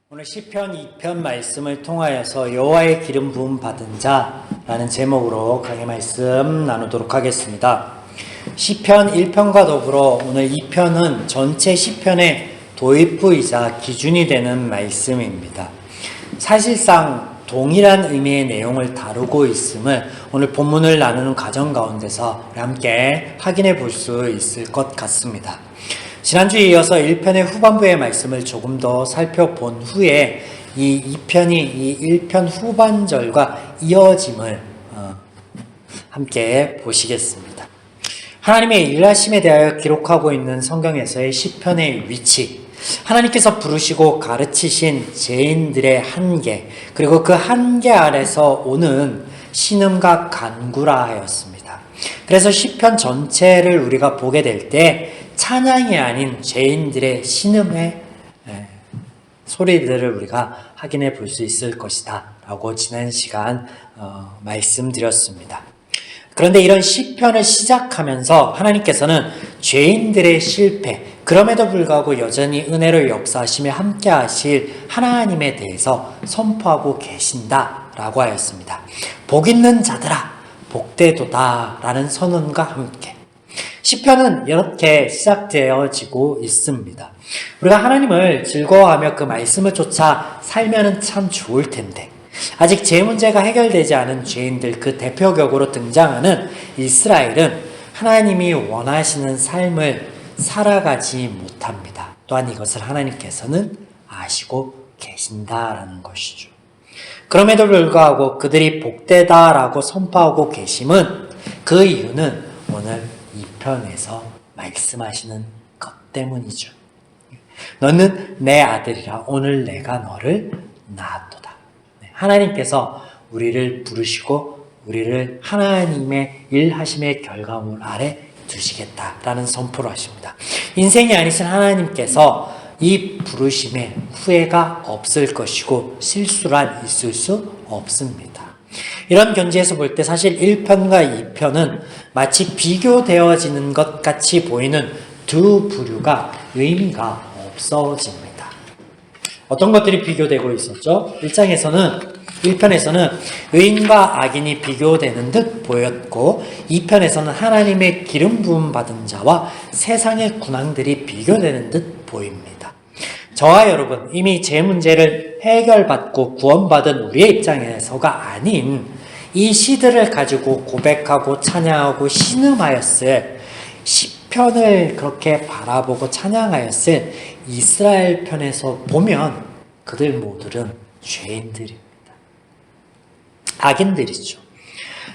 오늘 시편 2편 말씀을 통하여서 여호와의 기름 부음 받은 자라는 제목으로 강의 말씀 나누도록 하겠습니다. 시편 1편과 더불어 오늘 2편은 전체 시편의 도입부이자 기준이 되는 말씀입니다. 사실상 동일한 의미의 내용을 다루고 있음을 오늘 본문을 나누는 과정 가운데서 우리 함께 확인해 볼 수 있을 것 같습니다. 지난주에 이어서 1편의 후반부의 말씀을 조금 더 살펴본 후에 이 2편이 이 1편 후반절과 이어짐을 함께 보시겠습니다. 하나님의 일하심에 대하여 기록하고 있는 성경에서의 시편의 위치, 하나님께서 부르시고 가르치신 죄인들의 한계, 그리고 그 한계 아래서 오는 신음과 간구라 하였습니다. 그래서 시편 전체를 우리가 보게 될 때 찬양이 아닌 죄인들의 신음의 소리들을 우리가 확인해 볼 수 있을 것이다 라고 지난 시간 말씀드렸습니다. 그런데 이런 시편을 시작하면서 하나님께서는 죄인들의 실패, 그럼에도 불구하고 여전히 은혜를 역사하시며 함께 하실 하나님에 대해서 선포하고 계신다 라고 하였습니다. 복 있는 자들아 복되도다 라는 선언과 함께 시편은 이렇게 시작되어지고 있습니다. 우리가 하나님을 즐거워하며 그 말씀을 쫓아 살면은 참 좋을 텐데 아직 죄 문제가 해결되지 않은 죄인들, 그 대표격으로 등장하는 이스라엘은 하나님이 원하시는 삶을 살아가지 못합니다. 또한 이것을 하나님께서는 아시고 계신다라는 것이죠. 그럼에도 불구하고 그들이 복되다라고 선포하고 계심은 그 이유는 오늘 2편에서 말씀하시는 것 때문이죠. 너는 내 아들이라 오늘 내가 너를 낳았도다. 하나님께서 우리를 부르시고 우리를 하나님의 일하심의 결과물 아래 두시겠다라는 선포를 하십니다. 인생이 아니신 하나님께서 이 부르심에 후회가 없을 것이고 실수란 있을 수 없습니다. 이런 견지에서 볼 때 사실 1편과 2편은 마치 비교되어지는 것 같이 보이는 두 부류가 의미가 없어집니다. 어떤 것들이 비교되고 있었죠? 1편에서는 의인과 악인이 비교되는 듯 보였고 2편에서는 하나님의 기름 부음 받은 자와 세상의 군왕들이 비교되는 듯 보입니다. 저와 여러분 이미 제 문제를 해결받고 구원받은 우리의 입장에서가 아닌 이 시들을 가지고 고백하고 찬양하고 신음하였을 시편을 그렇게 바라보고 찬양하였을 이스라엘 편에서 보면 그들 모두는 죄인들입니다. 악인들이죠.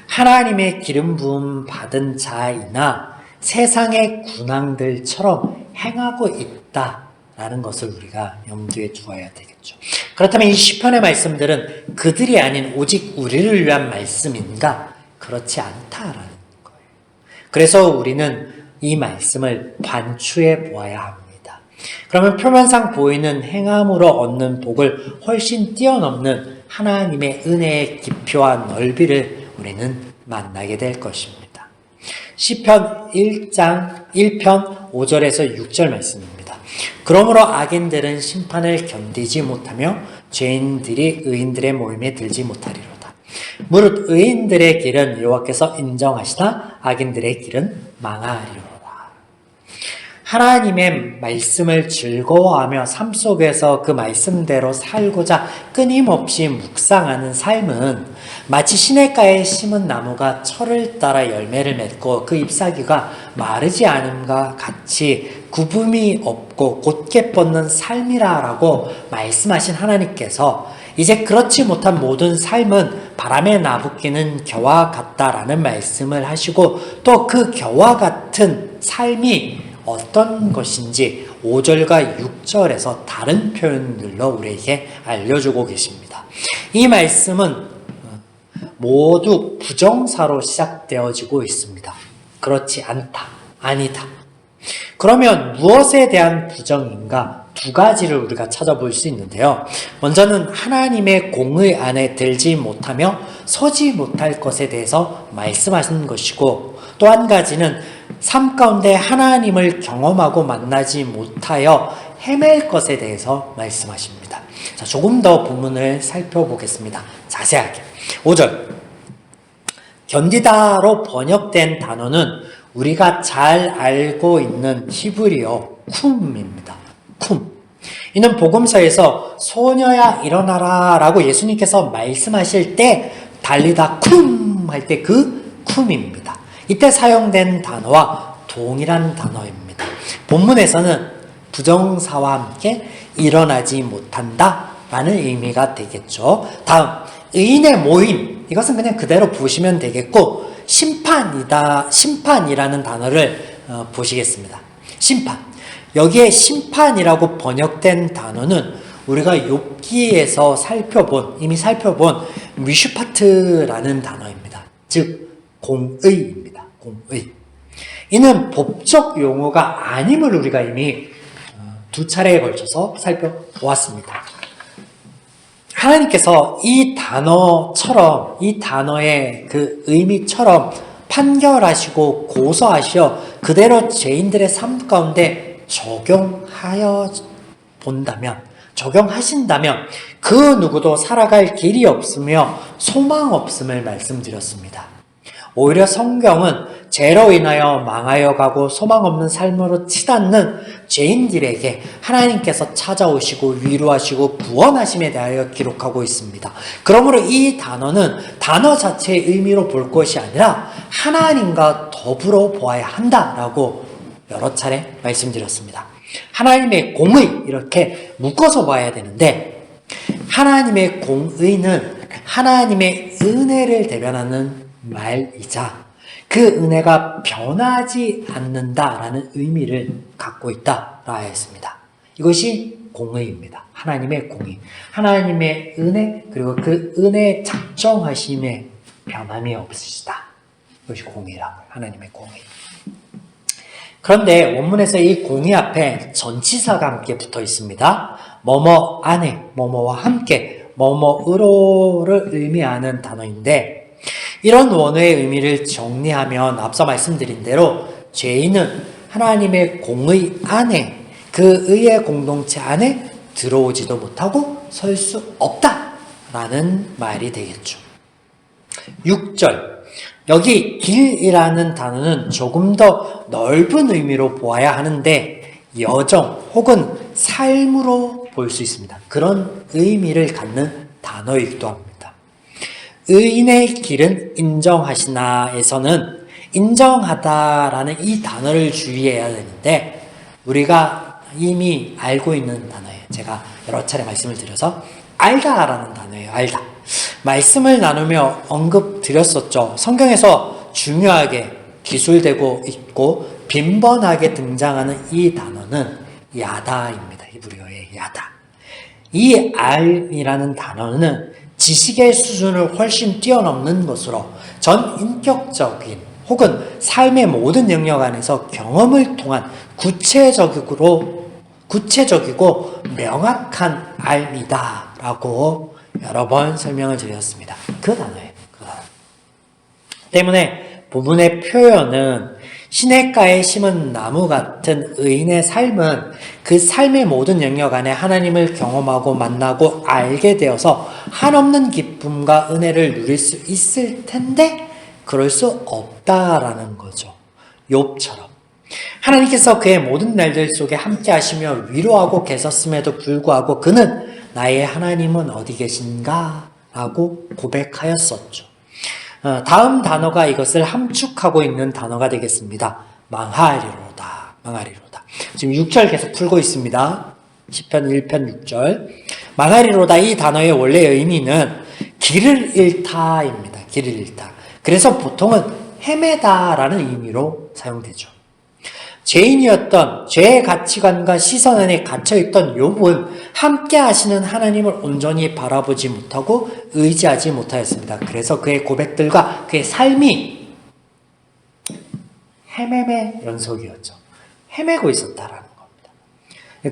하나님의 기름 부음 받은 자이나 세상의 군왕들처럼 행하고 있다라는 것을 우리가 염두에 두어야 되겠죠. 그렇다면 이 시편의 말씀들은 그들이 아닌 오직 우리를 위한 말씀인가? 그렇지 않다라는 거예요. 그래서 우리는 이 말씀을 반추해 보아야 합니다. 그러면 표면상 보이는 행함으로 얻는 복을 훨씬 뛰어넘는 하나님의 은혜의 깊이와 넓이를 우리는 만나게 될 것입니다. 시편 1편 5절에서 6절 말씀입니다. 그러므로 악인들은 심판을 견디지 못하며 죄인들이 의인들의 모임에 들지 못하리로다. 무릇 의인들의 길은 여호와께서 인정하시나 악인들의 길은 망하리로다. 하나님의 말씀을 즐거워하며 삶 속에서 그 말씀대로 살고자 끊임없이 묵상하는 삶은 마치 시냇가에 심은 나무가 철을 따라 열매를 맺고 그 잎사귀가 마르지 않음과 같이 구분이 없고 곧게 뻗는 삶이라고 말씀하신 하나님께서 이제 그렇지 못한 모든 삶은 바람에 나부끼는 겨와 같다라는 말씀을 하시고 또 그 겨와 같은 삶이 어떤 것인지 5절과 6절에서 다른 표현들로 우리에게 알려주고 계십니다. 이 말씀은 모두 부정사로 시작되어지고 있습니다. 그렇지 않다, 아니다. 그러면 무엇에 대한 부정인가? 두 가지를 우리가 찾아볼 수 있는데요. 먼저는 하나님의 공의 안에 들지 못하며 서지 못할 것에 대해서 말씀하신 것이고 또 한 가지는 삶 가운데 하나님을 경험하고 만나지 못하여 헤맬 것에 대해서 말씀하십니다. 자, 조금 더 본문을 살펴보겠습니다. 자세하게. 5절. 견디다로 번역된 단어는 우리가 잘 알고 있는 히브리어 쿰입니다. 쿰. 이는 복음서에서 소녀야 일어나라 라고 예수님께서 말씀하실 때 달리다 쿰 할 때 그 쿰입니다. 이때 사용된 단어와 동일한 단어입니다. 본문에서는 부정사와 함께 일어나지 못한다 라는 의미가 되겠죠. 다음, 의인의 모임. 이것은 그냥 그대로 보시면 되겠고, 심판이라는 단어를 보시겠습니다. 심판. 여기에 심판이라고 번역된 단어는 우리가 욥기에서 이미 살펴본 미슈파트라는 단어입니다. 즉 공의입니다. 공의. 이는 법적 용어가 아님을 우리가 이미 두 차례에 걸쳐서 살펴보았습니다. 하나님께서 이 단어의 그 의미처럼 판결하시고 고소하시어 그대로 죄인들의 삶 가운데 적용하신다면 그 누구도 살아갈 길이 없으며 소망 없음을 말씀드렸습니다. 오히려 성경은 죄로 인하여 망하여 가고 소망 없는 삶으로 치닫는 죄인들에게 하나님께서 찾아오시고 위로하시고 구원하심에 대하여 기록하고 있습니다. 그러므로 이 단어는 단어 자체의 의미로 볼 것이 아니라 하나님과 더불어 보아야 한다라고 여러 차례 말씀드렸습니다. 하나님의 공의 이렇게 묶어서 봐야 되는데, 하나님의 공의는 하나님의 은혜를 대변하는 말이자 그 은혜가 변하지 않는다라는 의미를 갖고 있다라 했습니다. 이것이 공의입니다. 하나님의 공의, 하나님의 은혜, 그리고 그 은혜의 작정하심에 변함이 없으시다. 이것이 공의라고요. 하나님의 공의. 그런데 원문에서 이 공의 앞에 전치사가 함께 붙어 있습니다. 뭐뭐 안에, 뭐뭐와 함께, 뭐뭐으로를 의미하는 단어인데, 이런 원어의 의미를 정리하면 앞서 말씀드린 대로 죄인은 하나님의 공의 안에, 그 의의 공동체 안에 들어오지도 못하고 설 수 없다라는 말이 되겠죠. 6절. 여기 길이라는 단어는 조금 더 넓은 의미로 보아야 하는데 여정 혹은 삶으로 볼 수 있습니다. 그런 의미를 갖는 단어이기도 합니다. 의인의 길은 인정하시나에서는 인정하다라는 이 단어를 주의해야 되는데 우리가 이미 알고 있는 단어예요. 제가 여러 차례 말씀을 드려서 알다라는 단어예요. 알다. 말씀을 나누며 언급드렸었죠. 성경에서 중요하게 기술되고 있고 빈번하게 등장하는 이 단어는 야다입니다. 히브리어의 야다. 이 알이라는 단어는 지식의 수준을 훨씬 뛰어넘는 것으로 전 인격적인 혹은 삶의 모든 영역 안에서 경험을 통한 구체적이고 명확한 알이다 라고 여러 번 설명을 드렸습니다. 그 단어예요. 그 단어. 때문에 본문의 표현은 시냇가에 심은 나무 같은 의인의 삶은 그 삶의 모든 영역 안에 하나님을 경험하고 만나고 알게 되어서 한없는 기쁨과 은혜를 누릴 수 있을 텐데 그럴 수 없다라는 거죠. 욥처럼. 하나님께서 그의 모든 날들 속에 함께 하시며 위로하고 계셨음에도 불구하고 그는 나의 하나님은 어디 계신가? 라고 고백하였었죠. 다음 단어가 이것을 함축하고 있는 단어가 되겠습니다. 망하리로다. 망하리로다. 지금 6절 계속 풀고 있습니다. 시편 1편 6절. 망하리로다 이 단어의 원래 의미는 길을 잃다입니다. 길을 잃다. 그래서 보통은 헤매다라는 의미로 사용되죠. 죄인이었던 죄의 가치관과 시선 안에 갇혀있던 욥은 함께 하시는 하나님을 온전히 바라보지 못하고 의지하지 못하였습니다. 그래서 그의 고백들과 그의 삶이 헤매의 연속이었죠. 헤매고 있었다라는 겁니다.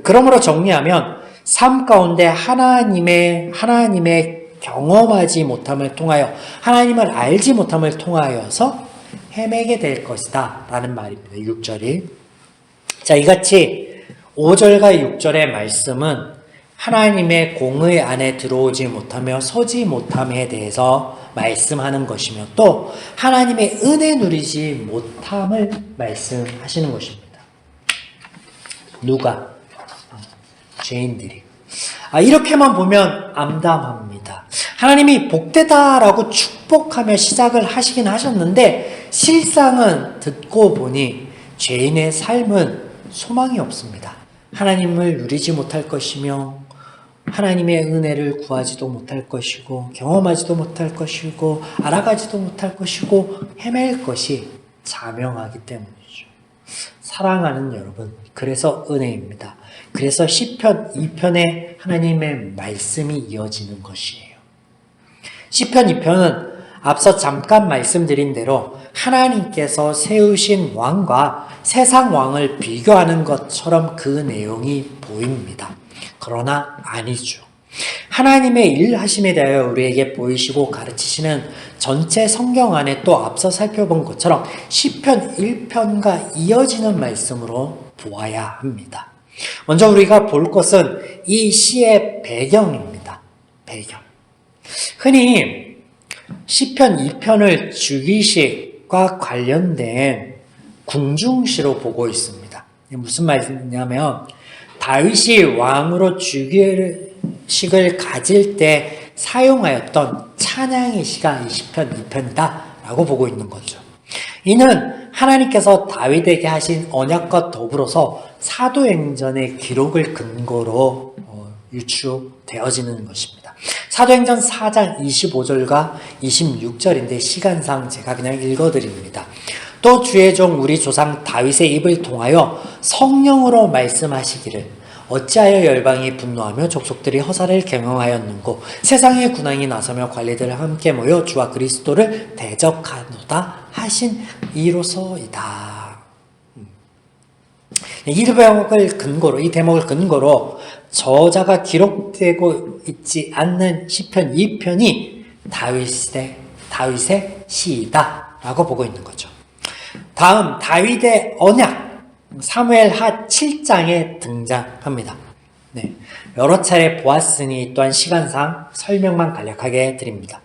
그러므로 정리하면 삶 가운데 하나님의 경험하지 못함을 통하여 하나님을 알지 못함을 통하여서 헤매게 될 것이다 라는 말입니다. 6절이. 자, 이같이 5절과 6절의 말씀은 하나님의 공의 안에 들어오지 못하며 서지 못함에 대해서 말씀하는 것이며 또 하나님의 은혜 누리지 못함을 말씀하시는 것입니다. 누가? 죄인들이. 이렇게만 보면 암담합니다. 하나님이 복되다라고 축복하며 시작을 하시긴 하셨는데 실상은 듣고 보니 죄인의 삶은 소망이 없습니다. 하나님을 누리지 못할 것이며 하나님의 은혜를 구하지도 못할 것이고 경험하지도 못할 것이고 알아가지도 못할 것이고 헤맬 것이 자명하기 때문이죠. 사랑하는 여러분, 그래서 은혜입니다. 그래서 시편 2편에 하나님의 말씀이 이어지는 것이에요. 시편 2편은 앞서 잠깐 말씀드린 대로 하나님께서 세우신 왕과 세상 왕을 비교하는 것처럼 그 내용이 보입니다. 그러나 아니죠. 하나님의 일하심에 대하여 우리에게 보이시고 가르치시는 전체 성경 안에 또 앞서 살펴본 것처럼 시편 1편과 이어지는 말씀으로 보아야 합니다. 먼저 우리가 볼 것은 이 시의 배경입니다. 배경. 흔히 시편 2편을 주기식과 관련된 궁중시로 보고 있습니다. 무슨 말이냐면 다윗이 왕으로 주기식을 가질 때 사용하였던 찬양의 시가 이 시편 2편이다 라고 보고 있는 거죠. 이는 하나님께서 다윗에게 하신 언약과 더불어서 사도행전의 기록을 근거로 유추되어지는 것입니다. 사도행전 4장 25절과 26절인데 시간상 제가 그냥 읽어드립니다. 또 주의 종 우리 조상 다윗의 입을 통하여 성령으로 말씀하시기를 어찌하여 열방이 분노하며 족속들이 허사를 경영하였는고 세상의 군왕이 나서며 관리들 함께 모여 주와 그리스도를 대적하노다 하신 이로서이다. 이 대목을 근거로 저자가 기록되고 있지 않는 시편 2편이 다윗의 시이다 라고 보고 있는 거죠. 다음 다윗의 언약 사무엘하 7장에 등장합니다. 여러 차례 보았으니 또한 시간상 설명만 간략하게 드립니다.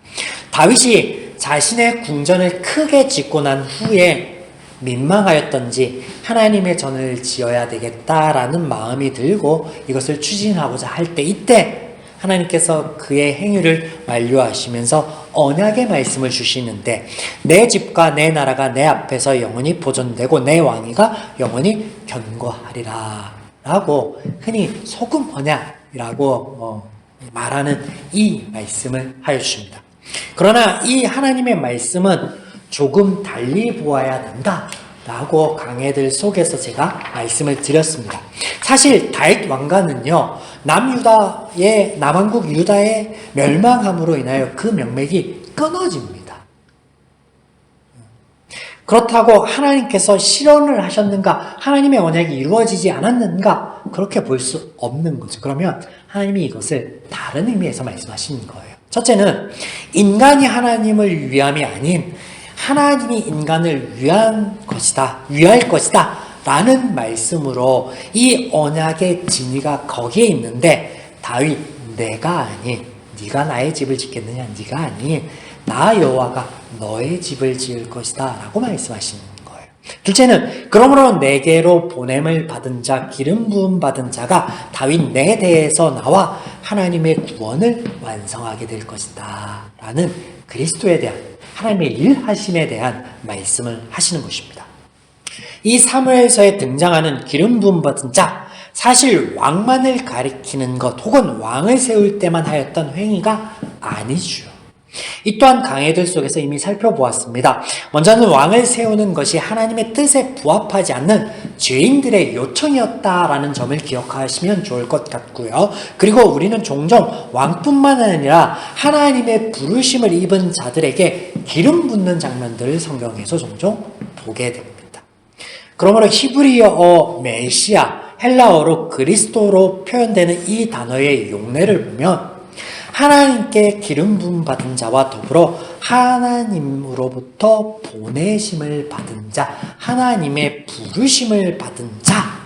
다윗이 자신의 궁전을 크게 짓고 난 후에 민망하였던지 하나님의 전을 지어야 되겠다라는 마음이 들고 이것을 추진하고자 할 때 이때 하나님께서 그의 행위를 만류하시면서 언약의 말씀을 주시는데 내 집과 내 나라가 내 앞에서 영원히 보존되고 내 왕위가 영원히 견고하리라 라고 흔히 소금 언약이라고 말하는 이 말씀을 하여주십니다. 그러나 이 하나님의 말씀은 조금 달리 보아야 된다 라고 강해들 속에서 제가 말씀을 드렸습니다. 사실 다윗 왕가는요 남왕국 유다의 멸망함으로 인하여 그 명맥이 끊어집니다. 그렇다고 하나님께서 실언을 하셨는가, 하나님의 언약이 이루어지지 않았는가, 그렇게 볼 수 없는 거죠. 그러면 하나님이 이것을 다른 의미에서 말씀하시는 거예요. 첫째는 인간이 하나님을 위함이 아닌 하나님이 인간을 위할 것이다 라는 말씀으로 이 언약의 진위가 거기에 있는데 다윗 내가 아닌 네가 나의 집을 짓겠느냐, 네가 아닌 나 여호와가 너의 집을 지을 것이다 라고 말씀하시는 거예요. 둘째는 그러므로 내게로 보냄을 받은 자, 기름 부음 받은 자가 다윗 내 대에서 나와 하나님의 구원을 완성하게 될 것이다 라는 그리스도에 대한 하나님의 일하심에 대한 말씀을 하시는 것입니다. 이 사무엘서에 등장하는 기름 부음 받은 자, 사실 왕만을 가리키는 것 혹은 왕을 세울 때만 하였던 행위가 아니죠. 이 또한 강해들 속에서 이미 살펴보았습니다. 먼저는 왕을 세우는 것이 하나님의 뜻에 부합하지 않는 죄인들의 요청이었다라는 점을 기억하시면 좋을 것 같고요. 그리고 우리는 종종 왕뿐만 아니라 하나님의 부르심을 입은 자들에게 기름 붓는 장면들을 성경에서 종종 보게 됩니다. 그러므로 히브리어 메시아, 헬라어로 그리스도로 표현되는 이 단어의 용례를 보면 하나님께 기름 부음 받은 자와 더불어 하나님으로부터 보내심을 받은 자, 하나님의 부르심을 받은 자,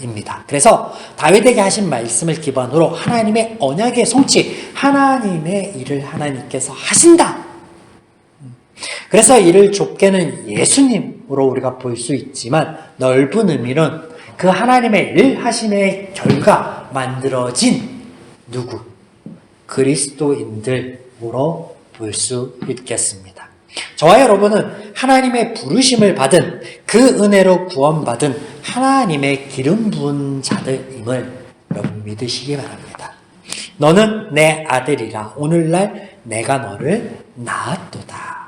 말입니다. 그래서 다윗에게 하신 말씀을 기반으로 하나님의 언약의 성취, 하나님의 일을 하나님께서 하신다. 그래서 이를 좁게는 예수님으로 우리가 볼 수 있지만 넓은 의미는 그 하나님의 일 하심의 결과 만들어진 누구? 그리스도인들로 볼 수 있겠습니다. 저와 여러분은 하나님의 부르심을 받은 그 은혜로 구원받은 하나님의 기름 부은 자들임을 여러분 믿으시기 바랍니다. 너는 내 아들이라 오늘날 내가 너를 낳았도다.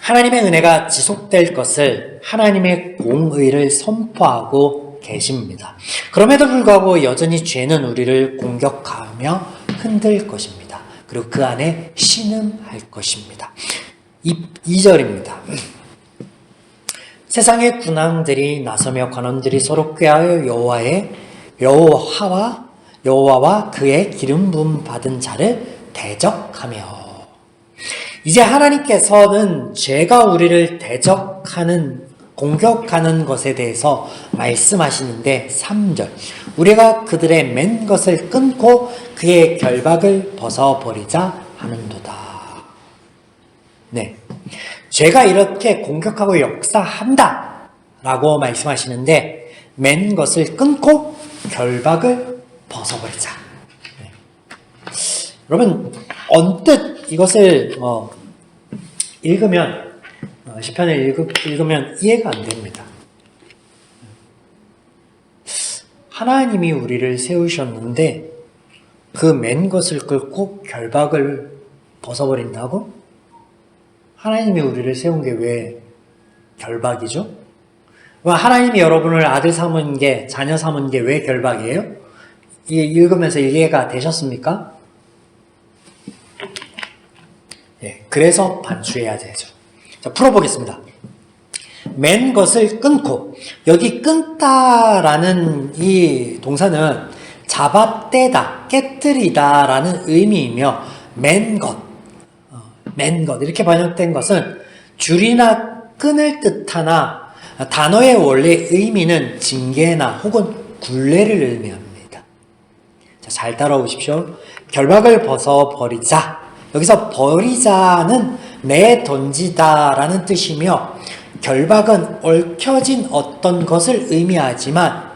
하나님의 은혜가 지속될 것을 하나님의 공의를 선포하고 계십니다. 그럼에도 불구하고 여전히 죄는 우리를 공격하며 흔들 것입니다. 그리고 그 안에 신음할 것입니다. 2절입니다. 세상의 군왕들이 나서며 관원들이 서로 꾀하여 여호와와 그의 기름 부음 받은 자를 대적하며. 이제 하나님께서는 죄가 우리를 대적하는, 공격하는 것에 대해서 말씀하시는데 3절. 우리가 그들의 맨 것을 끊고 그의 결박을 벗어버리자 하는도다. 네. 죄가 이렇게 공격하고 역사한다 라고 말씀하시는데 맨 것을 끊고 결박을 벗어버리자. 네. 여러분 언뜻 이것을 읽으면 시편을 읽으면 이해가 안 됩니다. 하나님이 우리를 세우셨는데 그 맨 것을 끊고 결박을 벗어버린다고? 하나님이 우리를 세운 게 왜 결박이죠? 하나님이 여러분을 아들 삼은 게, 자녀 삼은 게 왜 결박이에요? 이게 읽으면서 이해가 되셨습니까? 예, 그래서 반추해야 되죠. 자, 풀어보겠습니다. 맨 것을 끊고, 여기 끊다라는 이 동사는 잡아떼다, 깨뜨리다 라는 의미이며 맨 것, 이렇게 번역된 것은 줄이나 끊을 듯하나 단어의 원래 의미는 징계나 혹은 굴레를 의미합니다. 자, 잘 따라오십시오. 결박을 벗어버리자. 여기서 버리자는 내던지다라는 뜻이며 결박은 얽혀진 어떤 것을 의미하지만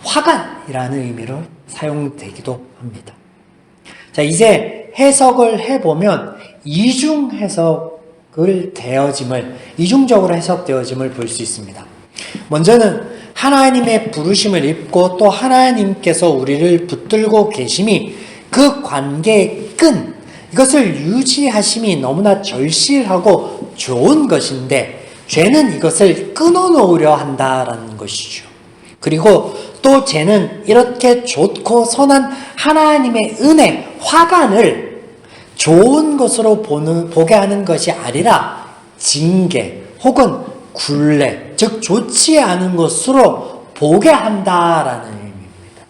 화관이라는 의미로 사용되기도 합니다. 자, 이제 해석을 해보면 이중적으로 해석되어짐을 볼 수 있습니다. 먼저는 하나님의 부르심을 입고 또 하나님께서 우리를 붙들고 계심이 그 관계의 끈, 이것을 유지하심이 너무나 절실하고 좋은 것인데 죄는 이것을 끊어놓으려 한다라는 것이죠. 그리고 또 죄는 이렇게 좋고 선한 하나님의 은혜, 화관을 좋은 것으로 보게 하는 것이 아니라 징계 혹은 굴레, 즉 좋지 않은 것으로 보게 한다라는 의미입니다.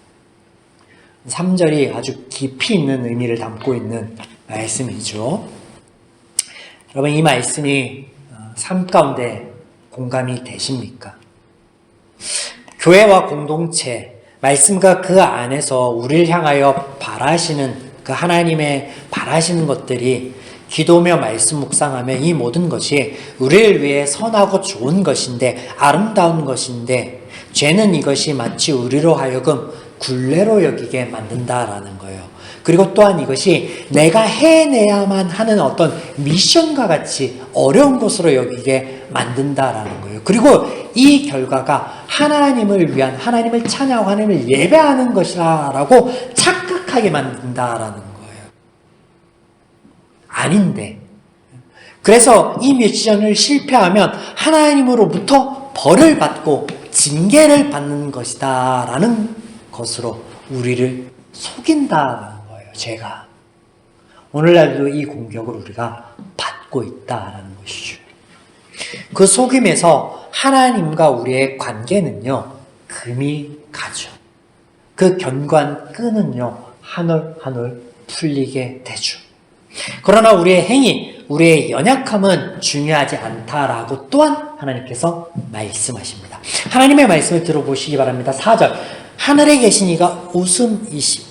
3절이 아주 깊이 있는 의미를 담고 있는 말씀이죠. 여러분 이 말씀이 삶 가운데 공감이 되십니까? 교회와 공동체, 말씀과 그 안에서 우리를 향하여 바라시는 그 하나님의 바라시는 것들이 기도며 말씀 묵상하며 이 모든 것이 우리를 위해 선하고 좋은 것인데 아름다운 것인데 죄는 이것이 마치 우리로 하여금 굴레로 여기게 만든다라는 거예요. 그리고 또한 이것이 내가 해내야만 하는 어떤 미션과 같이 어려운 것으로 여기게 만든다라는 거예요. 그리고 이 결과가 하나님을 위한, 하나님을 찬양하고 하나님을 예배하는 것이라고 착각하게 만든다라는 거예요. 아닌데. 그래서 이 미션을 실패하면 하나님으로부터 벌을 받고 징계를 받는 것이다 라는 것으로 우리를 속인다라는 거예요. 제가 오늘날도 이 공격을 우리가 받고 있다라는 것이죠. 그 속임에서 하나님과 우리의 관계는요 금이 가죠. 그 견고한 끈은요 한 올 한 올 풀리게 되죠. 그러나 우리의 행위, 우리의 연약함은 중요하지 않다라고 또한 하나님께서 말씀하십니다. 하나님의 말씀을 들어보시기 바랍니다. 4절. 하늘에 계신 이가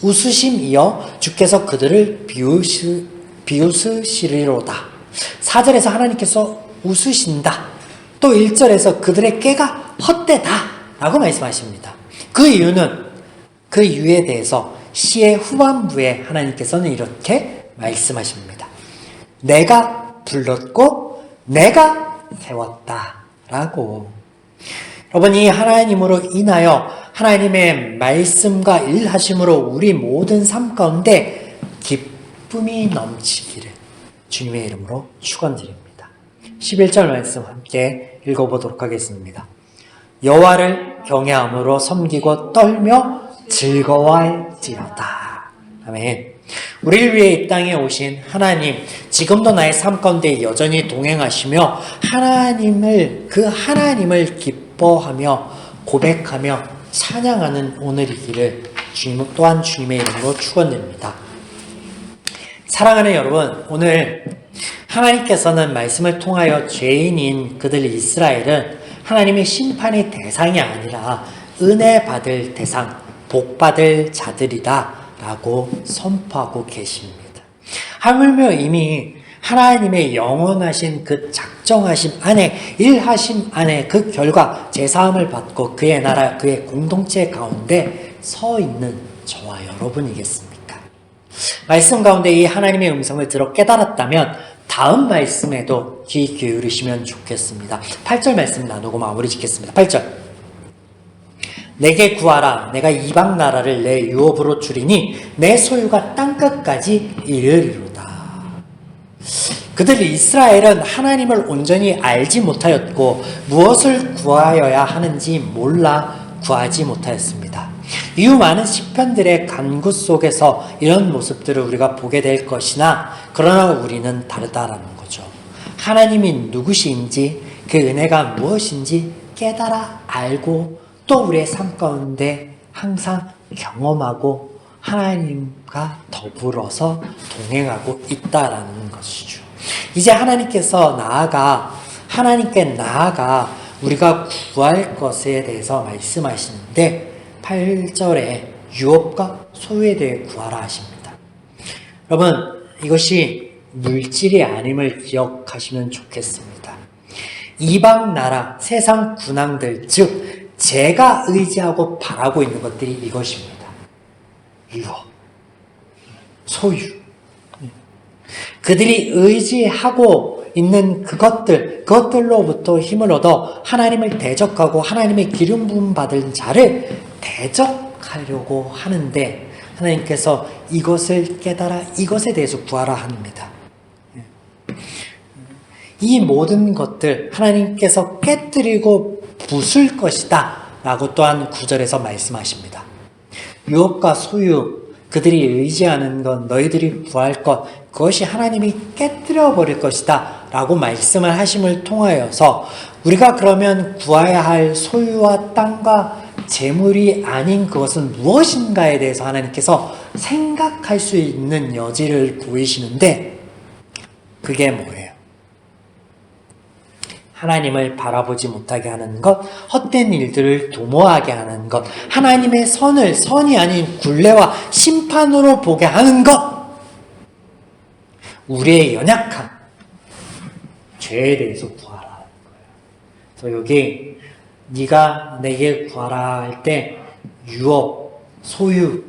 웃으심이여 주께서 그들을 비웃으시리로다. 4절에서 하나님께서 웃으신다. 또 1절에서 그들의 꾀가 헛되다 라고 말씀하십니다. 그 이유는 그 이유에 대해서 시의 후반부에 하나님께서는 이렇게 말씀하십니다. 내가 불렀고 내가 세웠다 라고. 여러분, 이 하나님으로 인하여 하나님의 말씀과 일하심으로 우리 모든 삶 가운데 기쁨이 넘치기를 주님의 이름으로 축원드립니다. 11절 말씀 함께 읽어보도록 하겠습니다. 여호와를 경외함으로 섬기고 떨며 즐거워할지어다. 아멘. 우리를 위해 이 땅에 오신 하나님, 지금도 나의 삶 가운데 여전히 동행하시며 그 하나님을 기뻐하며 고백하며 찬양하는 오늘이기를 주님 또한 주님의 이름으로 축원드립니다. 사랑하는 여러분, 오늘 하나님께서는 말씀을 통하여 죄인인 그들 이스라엘은 하나님의 심판의 대상이 아니라 은혜 받을 대상, 복 받을 자들이다 라고 선포하고 계십니다. 하물며 이미 하나님의 영원하신 그 작정하심 안에, 일하심 안에 그 결과 제사함을 받고 그의 나라, 그의 공동체 가운데 서 있는 저와 여러분이겠습니까? 말씀 가운데 이 하나님의 음성을 들어 깨달았다면 다음 말씀에도 귀 기울이시면 좋겠습니다. 8절 말씀 나누고 마무리 짓겠습니다. 8절. 내게 구하라. 내가 이방 나라를 내 유업으로 주리니 내 소유가 땅끝까지 이르리로다. 그들 이스라엘은 하나님을 온전히 알지 못하였고 무엇을 구하여야 하는지 몰라 구하지 못하였습니다. 이후 많은 시편들의 간구 속에서 이런 모습들을 우리가 보게 될 것이나 그러나 우리는 다르다라는 거죠. 하나님이 누구신지 그 은혜가 무엇인지 깨달아 알고 또 우리의 삶 가운데 항상 경험하고 하나님과 더불어서 동행하고 있다라는 것이죠. 이제 하나님께 나아가 우리가 구할 것에 대해서 말씀하시는데 8절에 유업과 소유에 대해 구하라 하십니다. 여러분, 이것이 물질이 아님을 기억하시면 좋겠습니다. 이방 나라, 세상 군왕들, 즉 제가 의지하고 바라고 있는 것들이 이것입니다. 유업, 소유. 그들이 의지하고 있는 그것들로부터 힘을 얻어 하나님을 대적하고 하나님의 기름 부음 받은 자를 대적하려고 하는데 하나님께서 이것을 깨달아 이것에 대해서 구하라 합니다. 이 모든 것들 하나님께서 깨뜨리고 부술 것이다 라고 또한 9절에서 말씀하십니다. 유업과 소유, 그들이 의지하는 것, 너희들이 구할 것, 그것이 하나님이 깨뜨려 버릴 것이다 라고 말씀을 하심을 통하여서 우리가 그러면 구해야 할 소유와 땅과 재물이 아닌 그것은 무엇인가에 대해서 하나님께서 생각할 수 있는 여지를 보이시는데 그게 뭐예요? 하나님을 바라보지 못하게 하는 것, 헛된 일들을 도모하게 하는 것, 하나님의 선이 아닌 굴레와 심판으로 보게 하는 것, 우리의 연약함, 죄에 대해서 구하라 하는 거예요. 그래서 여기 네가 내게 구하라 할 때 유업, 소유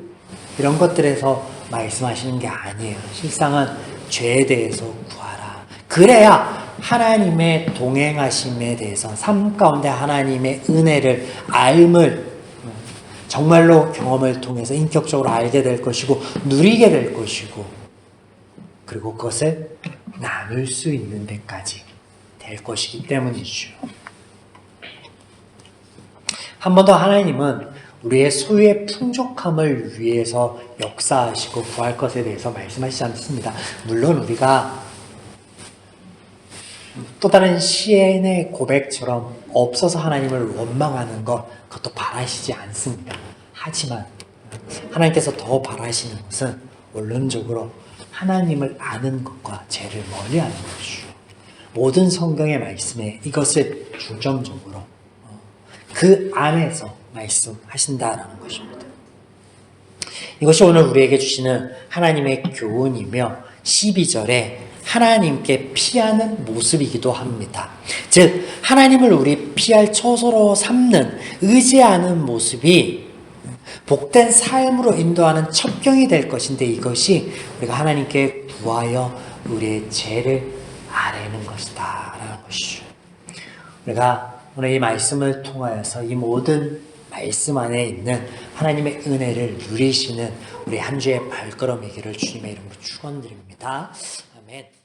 이런 것들에서 말씀하시는 게 아니에요. 실상은 죄에 대해서 구하라. 그래야 하나님의 동행하심에 대해서 삶 가운데 하나님의 은혜를 알물 정말로 경험을 통해서 인격적으로 알게 될 것이고 누리게 될 것이고 그리고 그것을 나눌 수 있는 데까지 될 것이기 때문이죠. 한 번 더 하나님은 우리의 소유의 풍족함을 위해서 역사하시고 구할 것에 대해서 말씀하시지 않습니다. 물론 우리가 또 다른 시인의 고백처럼 없어서 하나님을 원망하는 것, 그것도 바라시지 않습니다. 하지만 하나님께서 더 바라시는 것은 원론적으로 하나님을 아는 것과 죄를 멀리하는 것이죠. 모든 성경의 말씀에 이것을 중점적으로 그 안에서 말씀하신다라는 것입니다. 이것이 오늘 우리에게 주시는 하나님의 교훈이며 12절에 하나님께 피하는 모습이기도 합니다. 즉 하나님을 우리 피할 처소로 삼는 의지하는 모습이 복된 삶으로 인도하는 첩경이 될 것인데 이것이 우리가 하나님께 구하여 우리의 죄를 아뢰는 것이다 라는 것이죠. 우리가 오늘 이 말씀을 통하여서 이 모든 말씀 안에 있는 하나님의 은혜를 누리시는 우리 한 주의 발걸음이기를 주님의 이름으로 축원드립니다. 아멘.